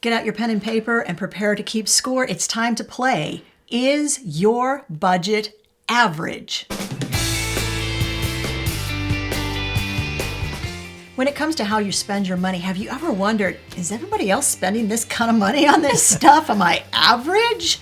Get out your pen and paper and prepare to keep score. It's time to play. Is your budget average? When it comes to how you spend your money, have you ever wondered, is everybody else spending this kind of money on this stuff? Am I average?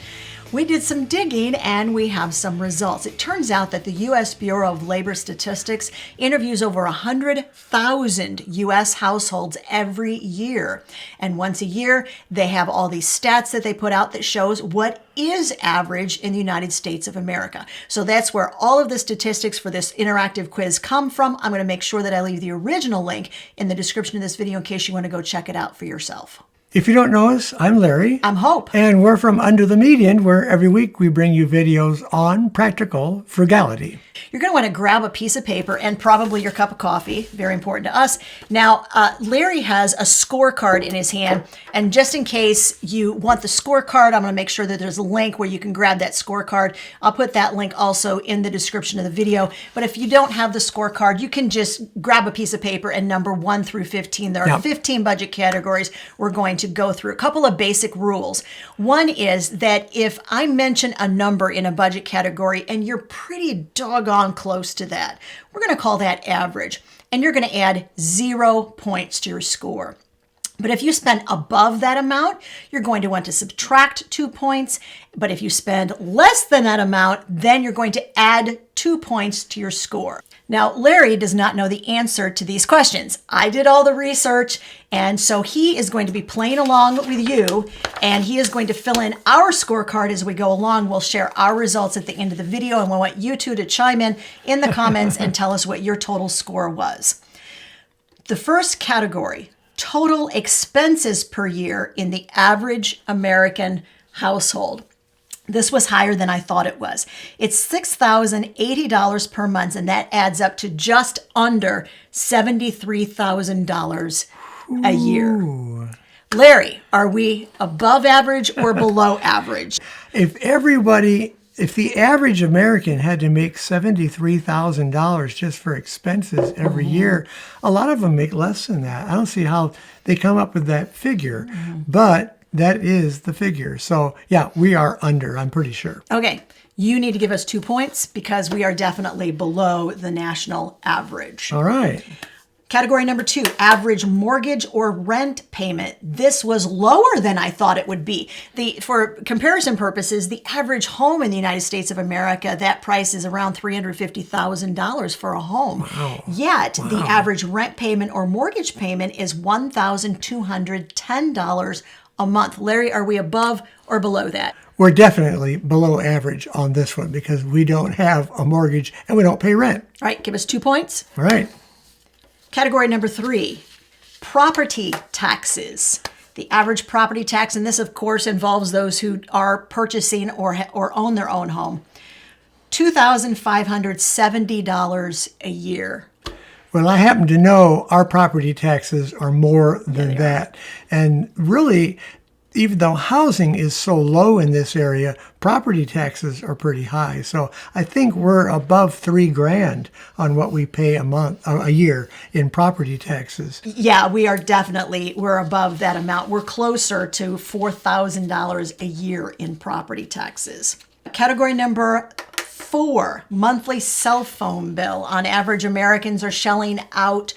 We did some digging and we have some results. It turns out that the U.S. Bureau of Labor Statistics interviews over 100,000 U.S. households every year. And once a year, they have all these stats that they put out that shows what is average in the United States of America. So that's where all of the statistics for this interactive quiz come from. I'm going to make sure that I leave the original link in the description of this video in case you want to go check it out for yourself. If you don't know us, I'm Larry. I'm Hope. And we're from Under the Median, where every week we bring you videos on practical frugality. You're going to want to grab a piece of paper and probably your cup of coffee. Very important to us. Now, Larry has a scorecard in his hand. And just in case you want the scorecard, I'm going to make sure that there's a link where you can grab that scorecard. I'll put that link also in the description of the video. But if you don't have the scorecard, you can just grab a piece of paper and number 1 through 15. There are 15 budget categories we're going to go through. A couple of basic rules. One is that if I mention a number in a budget category and you're pretty doggone close to that, we're going to call that average. And you're going to add 0 points to your score. But if you spend above that amount, you're going to want to subtract 2 points. But if you spend less than that amount, then you're going to add 2 points to your score. Now, Larry does not know the answer to these questions. I did all the research, and so he is going to be playing along with you, and he is going to fill in our scorecard as we go along. We'll share our results at the end of the video, and we want you two to chime in the comments and tell us what your total score was. The first category, total expenses per year in the average American household. This was higher than I thought it was. It's $6,080 per month, and that adds up to just under $73,000 a year. Larry, are we above average or below average? If the average American had to make $73,000 just for expenses every year, a lot of them make less than that. I don't see how they come up with that figure, but that is the figure. So yeah, we are under, I'm pretty sure. Okay, you need to give us 2 points because we are definitely below the national average. All right. Category number 2, average mortgage or rent payment. This was lower than I thought it would be. For comparison purposes, the average home in the United States of America, that price is around $350,000 for a home. Wow. Yet the average rent payment or mortgage payment is $1,210 a month. Larry, are we above or below that? We're definitely below average on this one because we don't have a mortgage and we don't pay rent. All right, give us 2 points. All right. Category number 3, property taxes. The average property tax, and this of course involves those who are purchasing or own their own home, $2,570 a year. Well, I happen to know our property taxes are more than that. And really, even though housing is so low in this area, property taxes are pretty high. So I think we're above $3,000 on what we pay a year in property taxes. Yeah, we're above that amount. We're closer to $4,000 a year in property taxes. Category number 4, monthly cell phone bill. On average, Americans are shelling out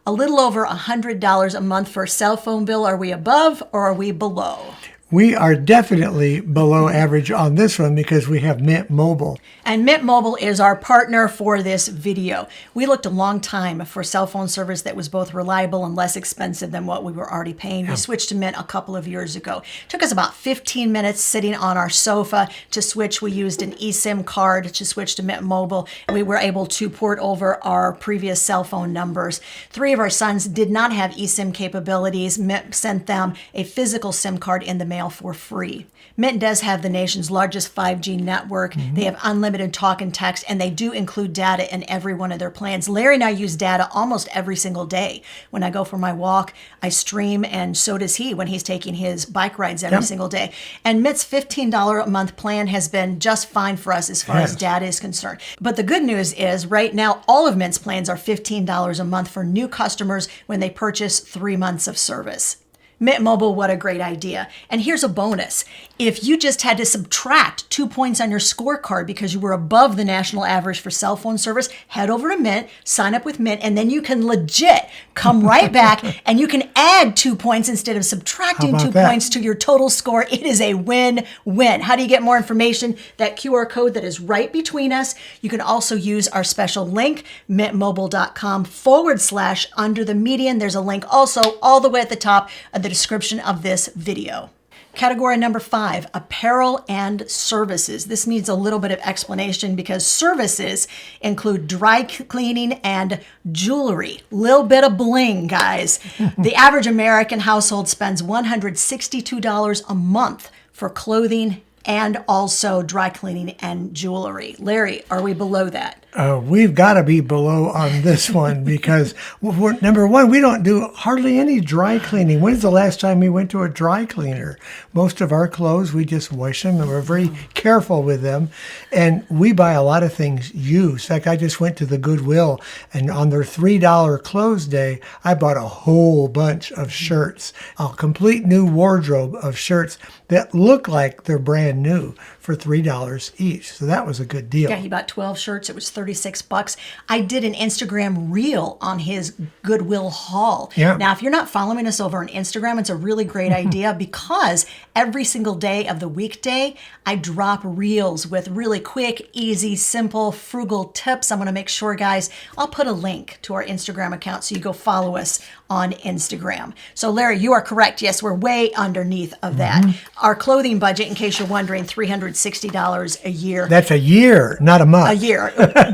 a little over $100 a month for a cell phone bill. Are we above or are we below? We are definitely below average on this one because we have Mint Mobile. And Mint Mobile is our partner for this video. We looked a long time for cell phone service that was both reliable and less expensive than what we were already paying. We switched to Mint a couple of years ago. It took us about 15 minutes sitting on our sofa to switch. We used an eSIM card to switch to Mint Mobile. We were able to port over our previous cell phone numbers. 3 of our sons did not have eSIM capabilities. Mint sent them a physical SIM card in the mail for free. Mint does have the nation's largest 5G network. They have unlimited talk and text, and they do include data in every one of their plans. Larry and I use data almost every single day. When I go for my walk, I stream, and so does he when he's taking his bike rides every single day. And Mint's $15 a month plan has been just fine for us as far as data is concerned. But the good news is right now, all of Mint's plans are $15 a month for new customers when they purchase 3 months of service. Mint Mobile, what a great idea. And here's a bonus. If you just had to subtract 2 points on your scorecard because you were above the national average for cell phone service, head over to Mint, sign up with Mint, and then you can legit come right back and you can add 2 points instead of subtracting 2 points to your total score. It is a win-win. How do you get more information? That QR code that is right between us. You can also use our special link, mintmobile.com/under the median. There's a link also all the way at the top of the description of this video. Category number 5, apparel and services. This needs a little bit of explanation because services include dry cleaning and jewelry. Little bit of bling, guys. The average American household spends $162 a month for clothing and also dry cleaning and jewelry. Larry, are we below that? We've got to be below on this one because, number one, we don't do hardly any dry cleaning. When's the last time we went to a dry cleaner? Most of our clothes, we just wash them, and we're very careful with them. And we buy a lot of things used. In fact, I just went to the Goodwill, and on their $3 close day, I bought a whole bunch of shirts, a complete new wardrobe of shirts that look like they're brand new for $3 each. So that was a good deal. Yeah, he bought 12 shirts. It was $36. I did an Instagram reel on his Goodwill haul. Yeah. Now, if you're not following us over on Instagram, it's a really great idea because every single day of the weekday, I drop reels with really quick, easy, simple, frugal tips. I'm going to make sure, guys, I'll put a link to our Instagram account so you go follow us on Instagram. So, Larry, you are correct. Yes, we're way underneath of that. Our clothing budget, in case you're wondering, $360 a year. That's a year, not a month. A year.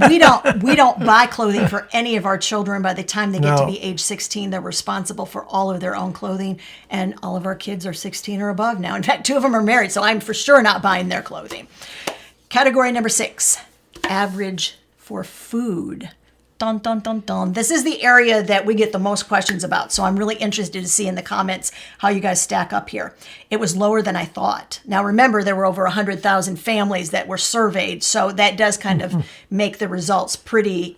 We don't buy clothing for any of our children. By the time they get to be age 16, they're responsible for all of their own clothing, and all of our kids are 16 or above now. In fact, 2 of them are married, so I'm for sure not buying their clothing. Category number 6, average for food. Dun, dun, dun, dun. This is the area that we get the most questions about, so I'm really interested to see in the comments how you guys stack up here. It was lower than I thought. Now, remember, there were over 100,000 families that were surveyed, so that does kind of make the results pretty,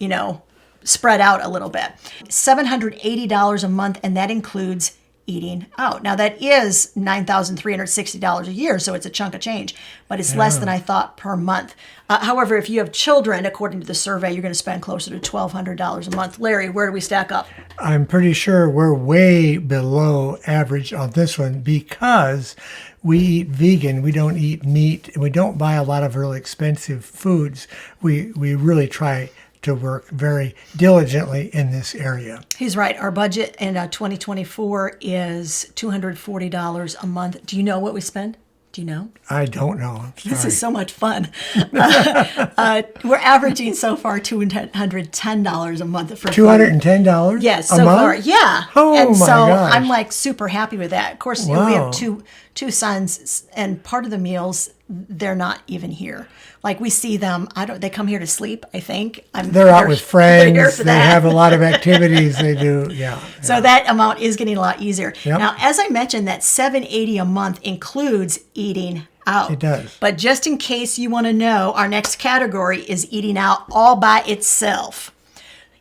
spread out a little bit. $780 a month, and that includes eating out. Now, that is $9,360 a year, so it's a chunk of change, but it's less than I thought per month. However, if you have children, according to the survey, you're going to spend closer to $1,200 a month. Larry, where do we stack up? I'm pretty sure we're way below average on this one because we eat vegan, we don't eat meat, and we don't buy a lot of really expensive foods. We really try to work very diligently in this area. He's right. Our budget in 2024 is $240 a month. Do you know what we spend? Do you know? I don't know. This is so much fun. We're averaging so far $210 a month for $210? Yes, a so month? far. Yeah. Oh, and my so gosh. I'm like super happy with that. Of course, we have two sons, and part of the meals, they're not even here. Like, we see them, they come here to sleep, I think. They're out with friends. They have a lot of activities they do. Yeah. So that amount is getting a lot easier. Yep. Now, as I mentioned, that $780 a month includes eating out. It does. But just in case you want to know, our next category is eating out all by itself.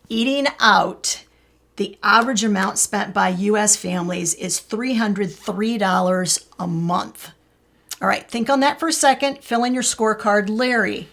Eating out, the average amount spent by U.S. families is $303 a month. All right, think on that for a second. Fill in your scorecard. Larry,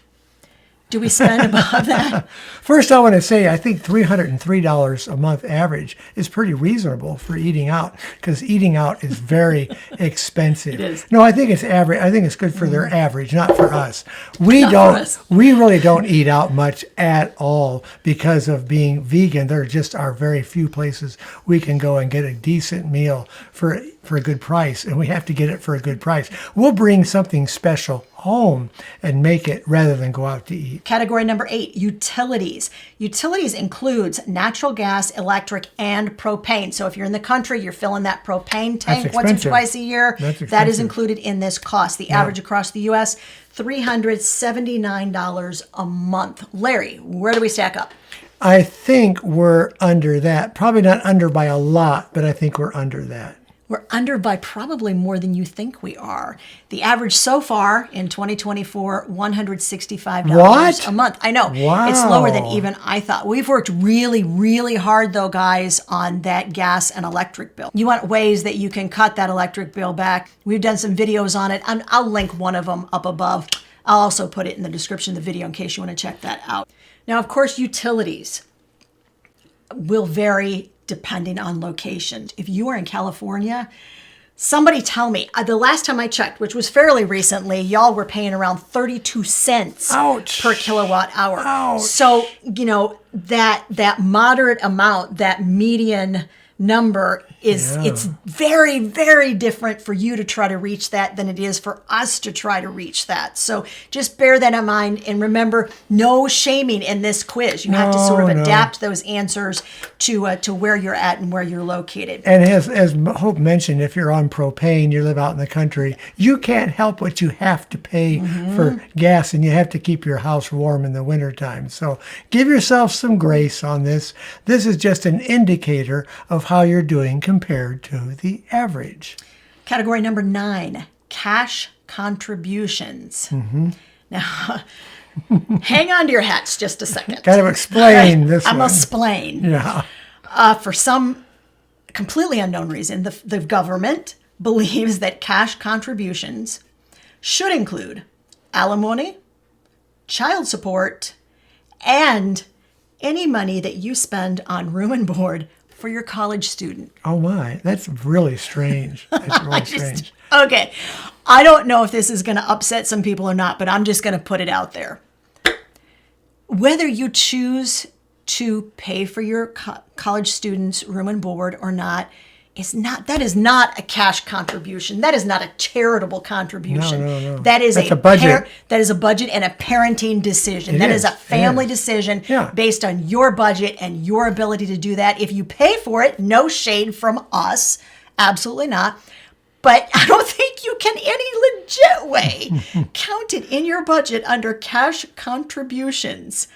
do we spend above that? First, I want to say I think $303 a month average is pretty reasonable for eating out because eating out is very expensive. It is. No, I think it's average. I think it's good for their average, not for us. For us. We really don't eat out much at all because of being vegan. There just are very few places we can go and get a decent meal for a good price, and we have to get it for a good price. We'll bring something special home and make it rather than go out to eat. Category number 8, utilities. Utilities includes natural gas, electric, and propane. So if you're in the country, you're filling that propane tank once or twice a year. That is included in this cost. The average across the U.S., $379 a month. Larry, where do we stack up? I think we're under that. Probably not under by a lot, but I think we're under that. We're under by probably more than you think we are. The average so far in 2024, $165 What? a month. I know. Wow. It's lower than even I thought. We've worked really, really hard though, guys, on that gas and electric bill. You want ways that you can cut that electric bill back. We've done some videos on it. I'll link one of them up above. I'll also put it in the description of the video in case you want to check that out. Now, of course, utilities will vary depending on location. If you are in California, somebody tell me, the last time I checked, which was fairly recently, y'all were paying around 32 cents Ouch. per kilowatt hour. Ouch. So, that moderate amount, that median number it's very, very different for you to try to reach that than it is for us to try to reach that. So just bear that in mind, and remember, no shaming in this quiz. You have to sort of adapt those answers to where you're at and where you're located. And as Hope mentioned, if you're on propane, you live out in the country, you can't help what you have to pay for gas, and you have to keep your house warm in the wintertime. So give yourself some grace on this. This is just an indicator of how you're doing compared to the average. Category number 9, cash contributions. Now, hang on to your hats just a second. Kind of explain this I'm one. going to explain. Yeah. For some completely unknown reason, the government believes that cash contributions should include alimony, child support, and any money that you spend on room and board for your college student. Oh my, that's really strange. That's really strange. Okay, I don't know if this is going to upset some people or not, but I'm just going to put it out there. Whether you choose to pay for your college students' room and board or not, that is not a cash contribution. That is not a charitable contribution. No. That's a budget. That is a budget and a parenting decision. That is a family decision based on your budget and your ability to do that. If you pay for it, no shade from us. Absolutely not. But I don't think you can any legit way count it in your budget under cash contributions.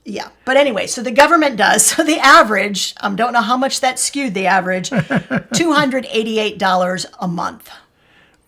Yeah. But anyway, so the government does. So the average, don't know how much that skewed the average, $288 a month.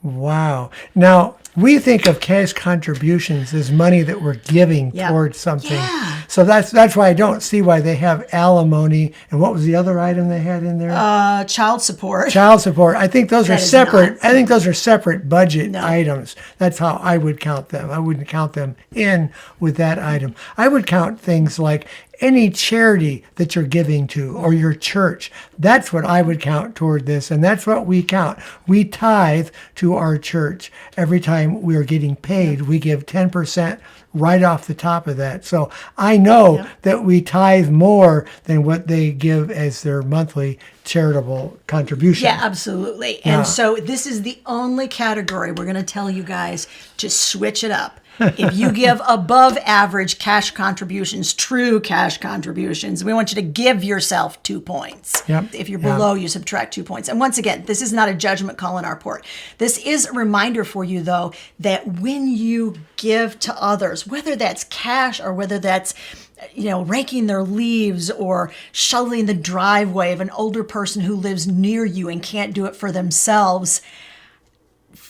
Wow. Now, we think of cash contributions as money that we're giving towards something. Yeah. So that's why I don't see why they have alimony. And what was the other item they had in there? Child support. Child support. I think those are is separate. not. I think those are separate budget items. That's how I would count them. I wouldn't count them in with that item. I would count things like any charity that you're giving to or your church. That's what I would count toward this, and that's what we count. We tithe to our church. Every time we are getting paid, we give 10% right off the top of that. So I know that we tithe more than what they give as their monthly charitable contribution. Yeah, absolutely. And so this is the only category we're going to tell you guys to switch it up. If you give above average cash contributions, true cash contributions, we want you to give yourself 2 points. If you're below, you subtract 2 points. And once again, this is not a judgment call in our part. This is a reminder for you, though, that when you give to others, whether that's cash or whether that's raking their leaves or shoveling the driveway of an older person who lives near you and can't do it for themselves,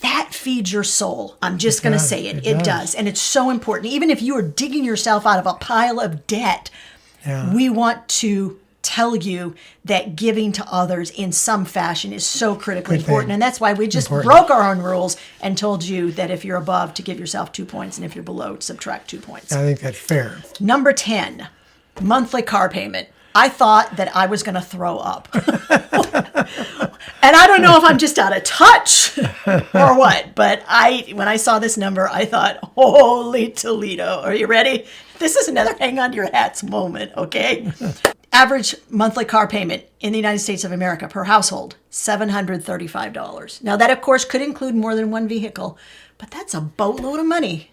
that feeds your soul. I'm just going to say it. It does. And it's so important. Even if you are digging yourself out of a pile of debt, we want to tell you that giving to others in some fashion is so critically important. And that's why we just broke our own rules and told you that if you're above, to give yourself 2 points, and if you're below, subtract 2 points. I think that's fair. Number 10, monthly car payment. I thought that I was going to throw up. And I don't know if I'm just out of touch or what, but when I saw this number, I thought, holy Toledo. Are you ready? This is another hang on to your hats moment, okay? Average monthly car payment in the United States of America per household, $735. Now that, of course, could include more than one vehicle, but that's a boatload of money.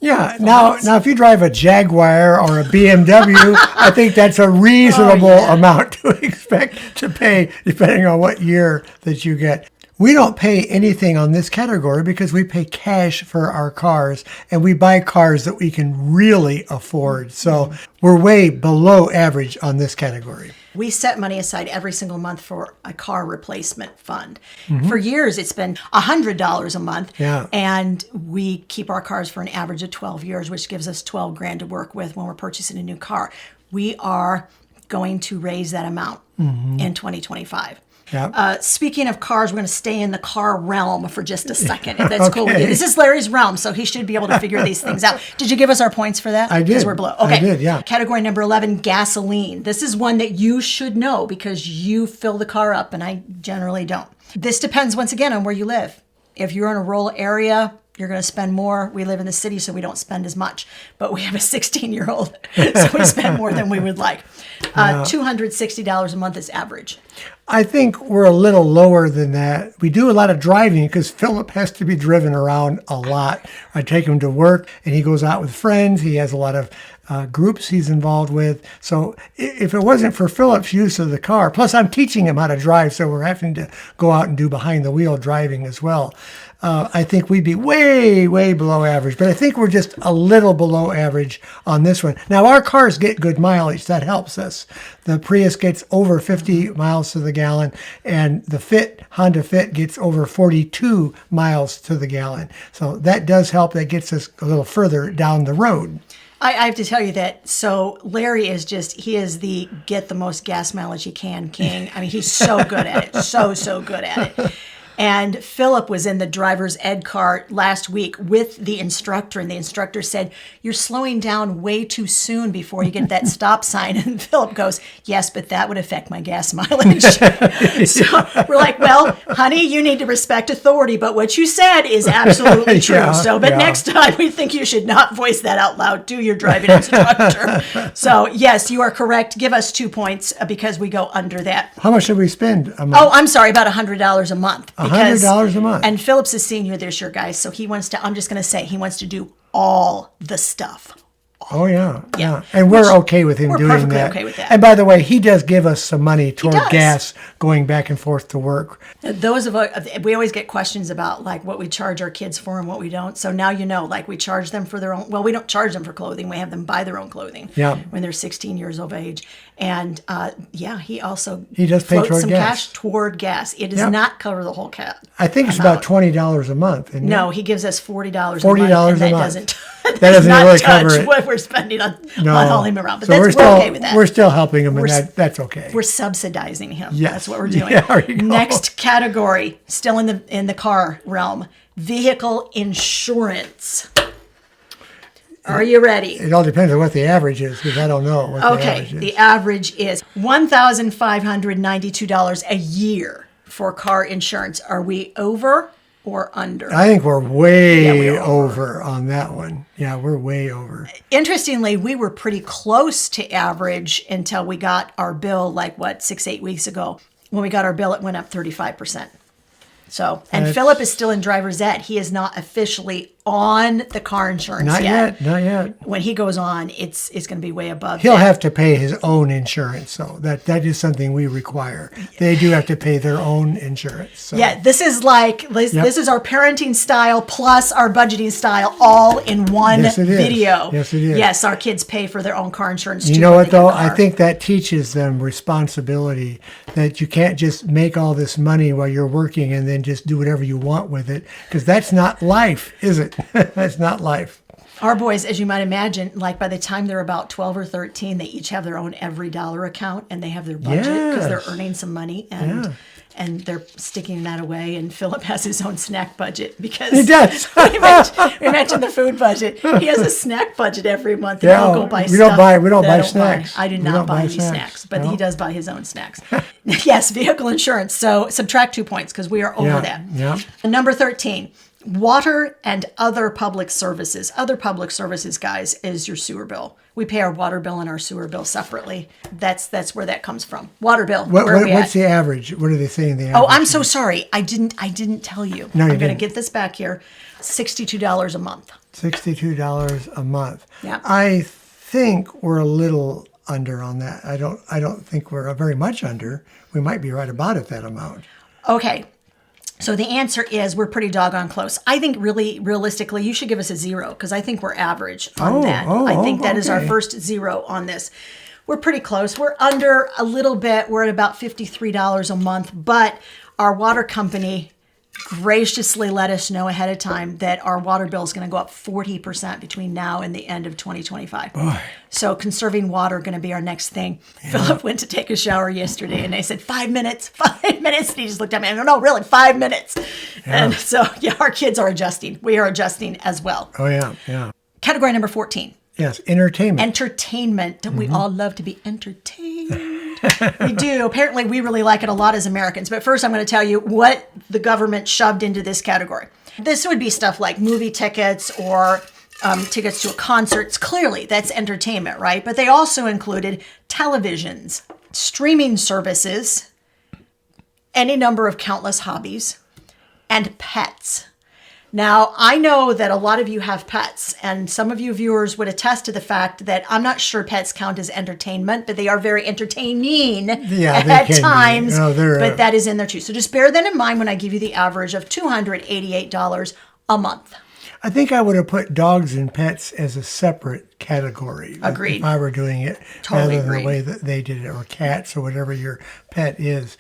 Yeah. Now, if you drive a Jaguar or a BMW, I think that's a reasonable amount to expect to pay, depending on what year that you get. We don't pay anything on this category because we pay cash for our cars, and we buy cars that we can really afford. So we're way below average on this category. We set money aside every single month for a car replacement fund. For years, it's been $100 a month. Yeah. And we keep our cars for an average of 12 years, which gives us 12 grand to work with when we're purchasing a new car. We are going to raise that amount in 2025. Yeah. Speaking of cars, we're going to stay in the car realm for just a second, if that's cool with you. This is Larry's realm, so he should be able to figure these things out. Did you give us our points for that? I did. Because we're below. Okay. I did, yeah. Category number 11, gasoline. This is one that you should know because you fill the car up, and I generally don't. This depends, once again, on where you live. If you're in a rural area, you're going to spend more. We live in the city, so we don't spend as much. But we have a 16-year-old, so we spend more than we would like. $260 a month is average. I think we're a little lower than that. We do a lot of driving because Philip has to be driven around a lot. I take him to work and he goes out with friends. He has a lot of groups he's involved with. So if it wasn't for Philip's use of the car, plus I'm teaching him how to drive, so we're having to go out and do behind the wheel driving as well. I think we'd be way, way below average. But I think we're just a little below average on this one. Now, our cars get good mileage. That helps us. The Prius gets over 50 miles to the gallon, and the Honda Fit gets over 42 miles to the gallon. So that does help. That gets us a little further down the road. I have to tell you that, so Larry is he is the get the most gas mileage you can king. I mean, he's so good at it. So good at it. And Philip was in the driver's ed car last week with the instructor, and the instructor said, "You're slowing down way too soon before you get that stop sign." And Philip goes, "Yes, but that would affect my gas mileage." So we're like, "Well, honey, you need to respect authority, but what you said is absolutely true. Next time we think you should not voice that out loud to your driving instructor." So yes, you are correct. Give us 2 points because we go under that. How much should we spend a month? Oh, I'm sorry, about $100 a month. $100 a month. And Philip's a senior this year, guys, so he wants to do all the stuff. Oh, yeah. And we're okay with him doing that. We're perfectly okay with that. And by the way, he does give us some money toward gas going back and forth to work. We always get questions about like what we charge our kids for and what we don't. So now you know, like we charge them for their own, well, we don't charge them for clothing. We have them buy their own clothing when they're 16 years of age. And he does pay toward some gas. cash toward gas. It does not cover the whole cap. I think it's about $20 a month. No, he gives us $40 a month. $40 a month. That doesn't not really touch cover it. what we're spending on hauling him around. But so we're okay with that. We're still helping him, and that's okay. We're subsidizing him. Yes. That's what we're doing. Yeah, there you go. Next category, still in the car realm, vehicle insurance. Are you ready? It all depends on what the average is, because I don't know what the average is. The average is $1,592 a year for car insurance. Are we over or under? I think we're way over on that one. Yeah, we're way over. Interestingly, we were pretty close to average until we got our bill 6-8 weeks ago. When we got our bill, it went up 35%. So, and Philip is still in driver's ed. He is not officially on the car insurance yet. Not yet. When he goes on, it's going to be way above. He'll have to pay his own insurance, so that is something we require. They do have to pay their own insurance. So. Yeah, this is this is our parenting style plus our budgeting style all in one video. Yes, it is. Yes, our kids pay for their own car insurance. You know what though? I think that teaches them responsibility. That you can't just make all this money while you're working and then just do whatever you want with it, because that's not life, is it? That's not life. Our boys, as you might imagine, by the time they're about 12 or 13, they each have their own every dollar account, and they have their budget because they're earning some money, and they're sticking that away. And Philip has his own snack budget because he does. we mentioned the food budget. He has a snack budget every month. And Yeah, he'll go buy we don't buy snacks. I do not buy any snacks, but he does buy his own snacks. Yes, vehicle insurance. So subtract 2 points because we are over that. Yeah. Number 13. Water and other public services. Other public services, guys, is your sewer bill. We pay our water bill and our sewer bill separately. That's where that comes from. Water bill. What's the average? What are they saying the average? Oh, I'm so sorry. I didn't tell you. No, I'm going to get this back here. $62 a month. $62 a month. Yeah. I think we're a little under on that. I don't think we're very much under. We might be right about at that amount. Okay. So the answer is we're pretty doggone close. I think really, realistically, you should give us a 0 because I think we're average on that. I think that is our first 0 on this. We're pretty close. We're under a little bit. We're at about $53 a month, but our water company graciously let us know ahead of time that our water bill is going to go up 40% between now and the end of 2025. Boy. So conserving water going to be our next thing. Yeah. Philip went to take a shower yesterday and they said 5 minutes, 5 minutes. And he just looked at me and I go, no, really, 5 minutes. Yeah. And so, yeah, our kids are adjusting. We are adjusting as well. Oh, yeah, yeah. Category number 14. Yes, entertainment. Entertainment. Don't we all love to be entertained? We do. Apparently, we really like it a lot as Americans. But first, I'm going to tell you what the government shoved into this category. This would be stuff like movie tickets or tickets to a concert. Clearly, that's entertainment, right? But they also included televisions, streaming services, any number of countless hobbies, and pets. Now, I know that a lot of you have pets, and some of you viewers would attest to the fact that I'm not sure pets count as entertainment, but they are very entertaining at times. No, but that is in there too. So just bear that in mind when I give you the average of $288 a month. I think I would have put dogs and pets as a separate category. Agreed. If I were doing it Totally rather than the way that they did it, or cats or whatever your pet is.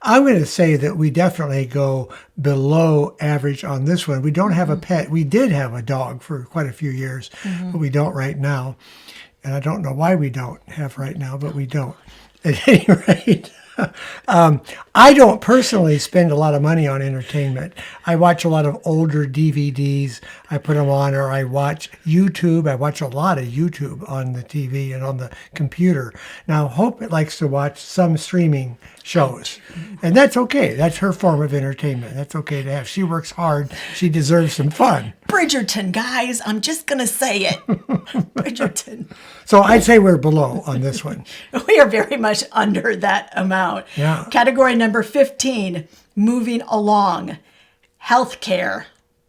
I'm going to say that we definitely go below average on this one. We don't have a pet. We did have a dog for quite a few years, but we don't right now. And I don't know why we don't have right now, but we don't. At any rate, I don't personally spend a lot of money on entertainment. I watch a lot of older DVDs. I put them on, or I watch YouTube. I watch a lot of YouTube on the TV and on the computer. Now, Hope likes to watch some streaming shows, and that's okay. That's her form of entertainment. That's okay to have. She works hard. She deserves some fun. Bridgerton, guys. I'm just going to say it. Bridgerton. So I'd say we're below on this one. We are very much under that amount. Yeah. Category number 15, moving along. Healthcare.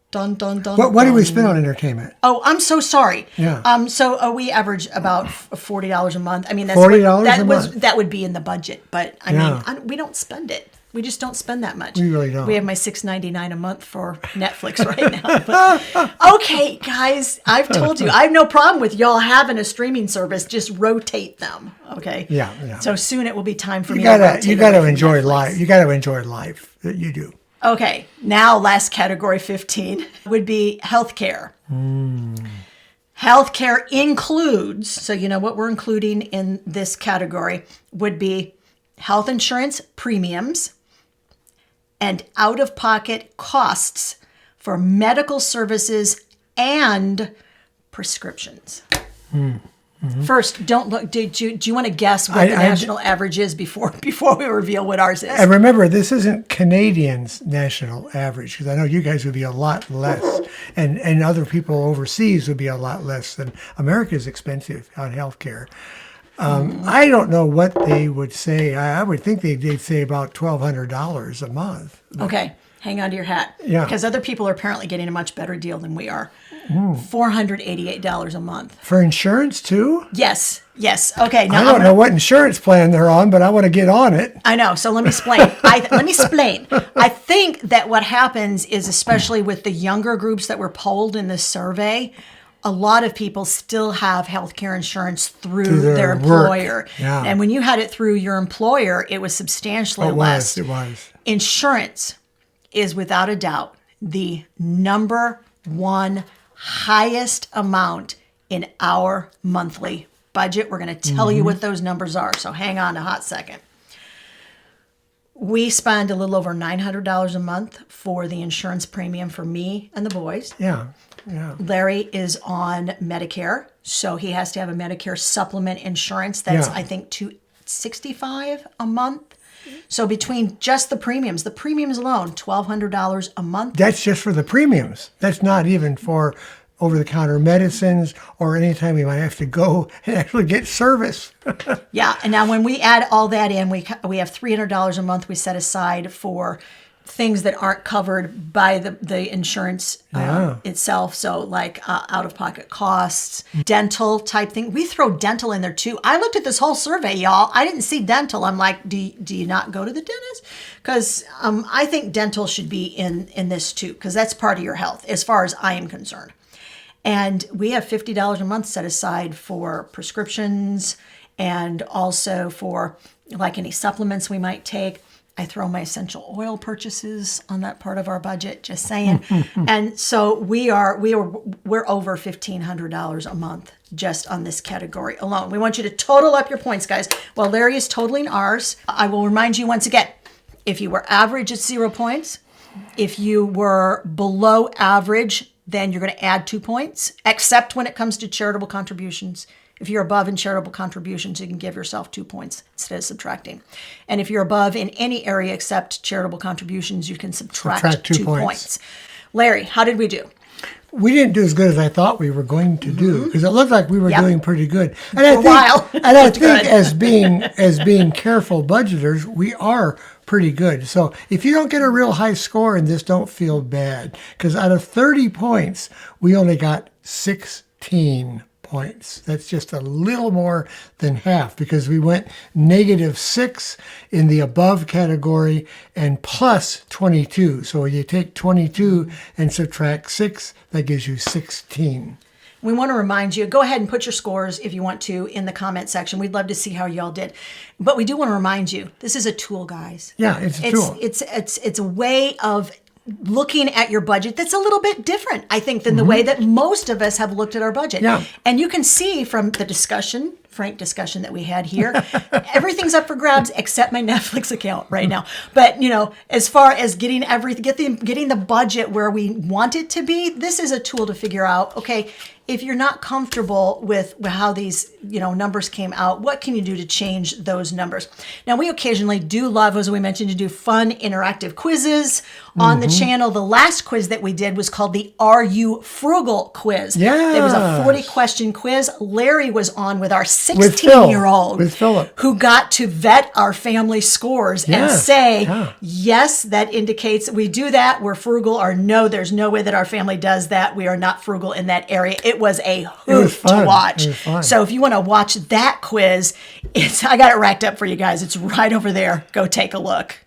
Dun, dun, dun, What do we spend on entertainment? Oh, I'm so sorry. Yeah. So we average about $40 a month. I mean, that's $40 a month. That would be in the budget, but I mean, we don't spend it. We just don't spend that much. We really don't. We have my $6.99 a month for Netflix right now. But, okay, guys, I've told you, I have no problem with y'all having a streaming service. Just rotate them. Okay. Yeah. So soon it will be time for me to rotate. You got to enjoy life. You got to enjoy life. You do. Okay. Now, last category, 15, would be healthcare. Healthcare includes, so you know what we're including in this category would be health insurance premiums and out-of-pocket costs for medical services and prescriptions. First, don't look. Do you want to guess what the national average is before we reveal what ours is? And remember, this isn't Canadians' national average, because I know you guys would be a lot less, and other people overseas would be a lot less than America's expensive on healthcare. I don't know what they would say. I would think they'd say about $1,200 a month. Okay, hang on to your hat. Yeah. Because other people are apparently getting a much better deal than we are. $488 a month. For insurance, too? Yes. Okay. Now I don't know what insurance plan they're on, but I want to get on it. I know. So let me explain. I think that what happens is, especially with the younger groups that were polled in this survey, a lot of people still have health care insurance through their employer. Yeah. And when you had it through your employer, it was substantially less. It was. Insurance is without a doubt the number one highest amount in our monthly budget. We're going to tell you what those numbers are. So hang on a hot second. We spend a little over $900 a month for the insurance premium for me and the boys. Yeah. Larry is on Medicare, so he has to have a Medicare supplement insurance. That's, I think, $265 a month. So between just the premiums alone, $1,200 a month. That's just for the premiums. That's not even for over-the-counter medicines or any time we might have to go and actually get service. Yeah, and now when we add all that in, we have $300 a month we set aside for things that aren't covered by the insurance itself. So like out-of-pocket costs, dental type thing. We throw dental in there too. I looked at this whole survey, y'all. I didn't see dental. I'm like, do you not go to the dentist? Because I think dental should be in this too, because that's part of your health as far as I am concerned. And we have $50 a month set aside for prescriptions and also for like any supplements we might take. I throw my essential oil purchases on that part of our budget, just saying. And so we're over $1,500 a month just on this category alone. We want you to total up your points, guys. While Larry is totaling ours, I will remind you once again, if you were average, it's 0 points. If you were below average, then you're going to add 2 points, except when it comes to charitable contributions. If you're above in charitable contributions, you can give yourself 2 points instead of subtracting. And if you're above in any area except charitable contributions, you can subtract 2 points. Larry, how did we do? We didn't do as good as I thought we were going to do, because it looked like we were doing pretty good. And For a while. And I think as being careful budgeters, we are pretty good. So if you don't get a real high score in this, don't feel bad, because out of 30 points, we only got 16 points. That's just a little more than half, because we went -6 in the above category and plus 22. So you take 22 and subtract 6, that gives you 16. We want to remind you, go ahead and put your scores if you want to in the comment section. We'd love to see how y'all did. But we do want to remind you, this is a tool, guys. Yeah, it's a tool. It's a way of looking at your budget that's a little bit different, I think, than the way that most of us have looked at our budget. Yeah. And you can see from the frank discussion that we had here, everything's up for grabs except my Netflix account right now. But, as far as getting the budget where we want it to be, this is a tool to figure out, okay, if you're not comfortable with how these, numbers came out, what can you do to change those numbers? Now, we occasionally do love, as we mentioned, to do fun interactive quizzes on the channel. The last quiz that we did was called the Are You Frugal quiz. Yeah. It was a 40-question quiz. Larry was on with our 16-year-old with Philip, who got to vet our family scores and say, yes, that indicates we do that, we're frugal, or no, there's no way that our family does that, we are not frugal in that area. It was a hoot to watch. So if you want to watch that quiz, I got it racked up for you guys. It's right over there. Go take a look.